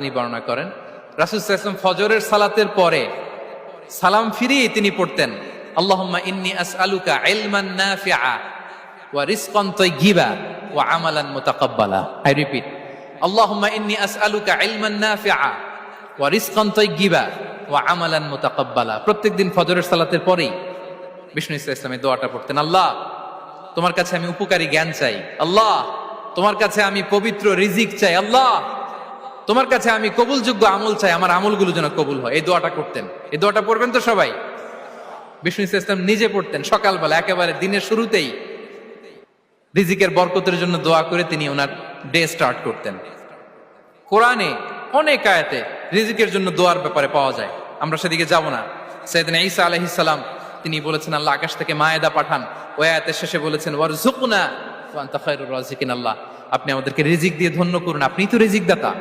তিনি বর্ণনা করেন রাসূল সাল্লাল্লাহু আলাইহি ওয়াসাল্লাম ফজরের সালাতের পরে সালাম ফিরিয়ে তিনি পড়তেন আল্লাহুম্মা ইন্নী আসআলুকা ইলমান নাফিআ ওয়া রিজকান তাইয়্যিবা ওয়া আমালান মুতাকাব্বালা। আই রিপিট, আল্লাহুম্মা ইন্নী আসআলুকা ইলমান নাফিআ ওয়া রিজকান তাইয়্যিবা ওয়া আমালান মুতাকাব্বালা। প্রত্যেকদিন ফজরের সালাতের পরেই বিষ্ণু ইসলাম এই দোয়াটা পড়তেন। আল্লাহ, তোমার কাছে আমি উপকারী জ্ঞান চাই। আল্লাহ, তোমার কাছে আমি পবিত্র রিজিক চাই। আল্লাহ, তোমার কাছে আমি কবুলযোগ্য আমল চাই, আমার আমলগুলো যেন কবুল হয়। এই দোয়াটা করতেন। এই দোয়াটা পড়বেন তো সবাই। বিষ্ণু ইসলাম নিজে পড়তেন সকালবেলা, একেবারে দিনের শুরুতেই রিজিকের বরকতের জন্য দোয়া করে তিনি ওনার ডে স্টার্ট করতেন। কোরআনে অনেক আয়াতে রিজিকের জন্য দোয়ার ব্যাপারে পাওয়া যায়, আমরা সেদিকে যাব না। সাইয়েদনা ঈসা আলাইহিস সালাম তিনি বলেছেন আল্লাহ আকাশ থেকে মায়েদা পাঠান। ওই আয়াতের শেষে বলেছেন ওয়ারযুকনা ওয়া আনতা খায়রুর রাযিকিন। আল্লাহ, আপনি আমাদেরকে রিজিক দিয়ে ধন্য করুন, আপনিই তো রিজিক দাতা।